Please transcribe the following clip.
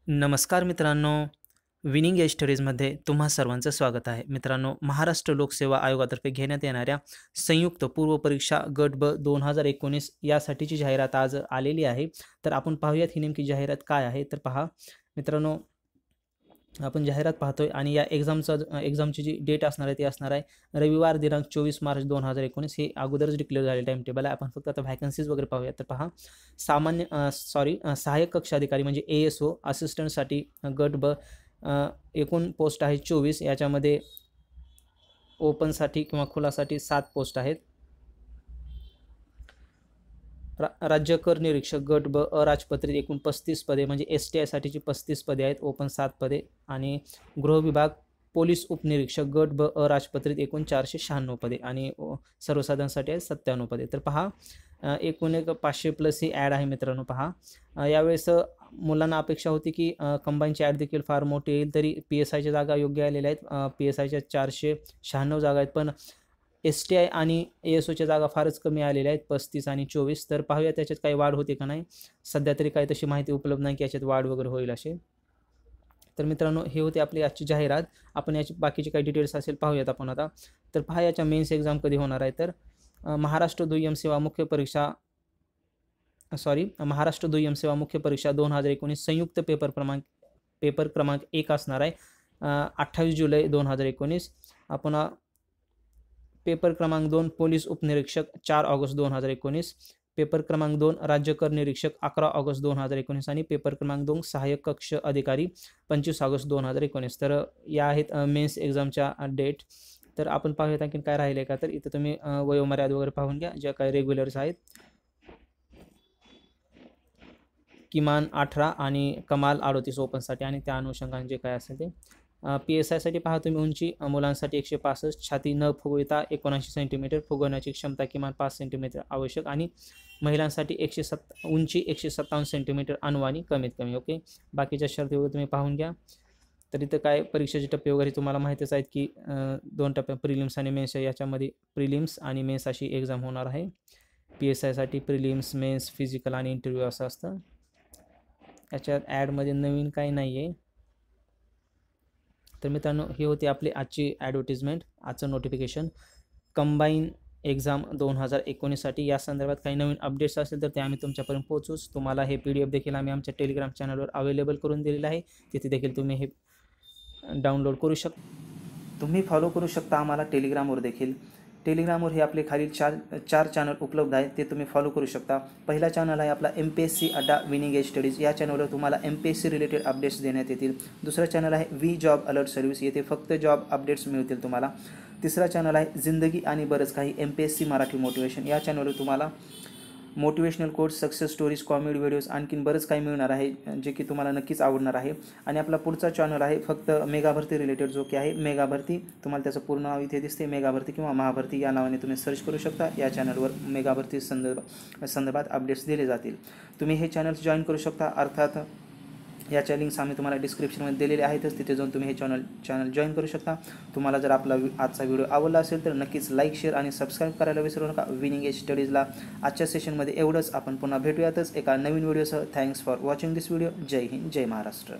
नमस्कार मित्रांनो, winning age स्टडीजमध्ये तुम्हा सर्वांचं स्वागत आहे. मित्रांनो, महाराष्ट्र लोकसेवा आयोगातर्फे घेण्यात येणाऱ्या संयुक्त पूर्व परीक्षा गट ब 2019 यासाठीची जाहिरात आज आलेली आहे. तर आपण पाहूयात ही नेमकी जाहिरात काय आहे. तर पहा मित्रांनो, आपण जाहिरात पाहतोय आणि या एक्झामची जी डेट असणार आहे ती असणार आहे रविवार दिनांक 24 मार्च 2019. हे अगोदरच डिक्लेअर झाले टाइम टेबल आहे. आपण फक्त आता व्हॅकन्सीज वगैरे पाहूया. तर पहा, सहाय्यक कक्ष अधिकारी म्हणजे ASO असिस्टंटसाठी गट ब एकूण पोस्ट आहे 24. याच्यामध्ये ओपनसाठी किंवा खुलासाठी 7 पोस्ट आहेत. राज्य कर निरीक्षक गट ब अराजपत्रित एकूण 35 पदे म्हणजे STI साठीची 35 पदे आहेत, ओपन 7 पदे. आणि गृह विभाग पोलीस उपनिरीक्षक गट ब अराजपत्रित एकूण 496 पदे आणि सर्वसाधारणसाठी आहे 97 पदे. तर पहा, एकूण एक 500+ ही ॲड आहे मित्रांनो. पहा, यावेळेस मुलांना अपेक्षा होती की कंबाईनची ॲड देखील फार मोठी येईल, तरी PSIच्या जागा योग्य आलेल्या आहेत. PSIच्या 496 जागा आहेत, पण STI आणि ASOच्या जागा फारच कमी आलेल्या आहेत, 35 आणि 24. तर पाहूया त्याच्यात काही वाढ होते का नाही. सध्या तरी काही तशी माहिती उपलब्ध नाही की याच्यात वाढ वगैरे होईल असे. तर मित्रांनो, हे होते आपली आजची जाहिरात. आपण याची बाकीचे काही डिटेल्स असेल पाहूयात आपण आता. तर पहा, याच्या मेन्स एक्झाम कधी होणार आहे. तर महाराष्ट्र दुय्यम सेवा मुख्य परीक्षा 2019 संयुक्त पेपर क्रमांक 1 असणार आहे 28 जुलै 2019. आपण पेपर क्रमांक 2 पोलीस उपनिरीक्षक 4 ऑगस्ट 2019. पेपर क्रमांक 2 राज्य कर निरीक्षक 11 ऑगस्ट 2019 आणि पेपर क्रमांक 2 सहाय्यक कक्ष अधिकारी 25 ऑगस्ट 2019. तर या आहेत मेन्स एक्झामच्या डेट. तर आपण पाहूयात आणखी काय राहिले का. तर इथं तुम्ही वयोमर्यादा वगैरे पाहून घ्या, ज्या काही रेग्युलर्स आहेत. किमान 18 आणि कमाल 38 ओपनसाठी आणि त्या अनुषंगाने जे काय असेल ते. PSI साठी पहा तुम्ही, उंची मुलांसाठी 165, छाती न फुगविता 79 सेंटीमीटर, फुगवण्याची क्षमता किमान 5 सेंटीमीटर आवश्यक आणि महिलांसाठी उंची 157 सेंटीमीटर अनुवानी कमीत कमी. ओके, बाकीच्या शर्ती वगैरे तुम्ही पाहून घ्या. तर इथं काय परीक्षेचे टप्पे वगैरे तुम्हाला माहितीच आहेत की 2 टप्पे प्रिलिम्स आणि मेन्स. याच्यामध्ये प्रिलिम्स आणि मेन्स अशी एक्झाम होणार आहे. PSI साठी प्रिलिम्स, मेन्स, फिजिकल आणि इंटरव्ह्यू असं असतं. याच्यात ॲडमध्ये नवीन काही नाही आहे. तर मित्रांनो, ही होती आपली आजची ॲडव्हर्टिजमेंट, आजचं नोटिफिकेशन कंबाईन एक्झाम 2019साठी. या संदर्भात काही नवीन अपडेट्स असेल तर ते आम्ही तुमच्यापर्यंत पोहोचूच. तुम्हाला हे PDF देखील आम्ही आमच्या टेलिग्राम चॅनलवर अवेलेबल करून दिलेलं आहे. तिथे देखील तुम्ही हे डाउनलोड करू तुम्ही फॉलो करू शकता आम्हाला टेलिग्रामवर देखील. टेलिग्रामवर हे आपले खालील चार चॅनल उपलब्ध आहेत, ते तुम्ही फॉलो करू शकता. पहिला चॅनल आहे आपला MPSC अड्डा विनिंग एज स्टडीज. या चॅनलवर तुम्हाला MPSC रिलेटेड अपडेट्स देण्यात येतील. दुसरा चॅनल आहे वी जॉब अलर्ट सर्व्हिस. येथे फक्त जॉब अपडेट्स मिळतील तुम्हाला. तिसरा चॅनल आहे जिंदगी आणि बरंच काही MPSC मराठी मोटिवेशन. या चॅनलवर तुम्हाला motivational quotes, success stories, comedy videos आणखीन बरंच काही मिळणार आहे, जे की तुम्हाला नक्कीच आवडणार आहे. आणि आपला पुढचा चॅनल आहे फक्त मेगा भरती रिलेटेड, जो की आहे मेगा भरती. तुम्हाला त्याचं पूर्ण नाव इथे दिसते, मेगा भरती किंवा महाभरती या नावाने तुम्ही सर्च करू शकता. या चॅनलवर मेगा भरती संदर्भात अपडेट्स दिले जातील. तुम्ही हे चॅनल्स जॉईन करू शकता. अर्थात याच्या लिंक्स आम्ही तुम्हाला डिस्क्रिप्शनमध्ये दिलेले आहेतच, तिथे जाऊन तुम्ही हे चॅनल जॉईन करू शकता. तुम्हाला जर आपला आजचा व्हिडिओ आवडला असेल तर नक्कीच लाईक, शेअर आणि सबस्क्राईब करायला विसरू नका. विनिंग एज स्टडीजला आजच्या सेशनमध्ये एवढंच. आपण पुन्हा भेटूयातच एका नवीन व्हिडिओसह. Thanks for watching this video. जय हिंद, जय महाराष्ट्र.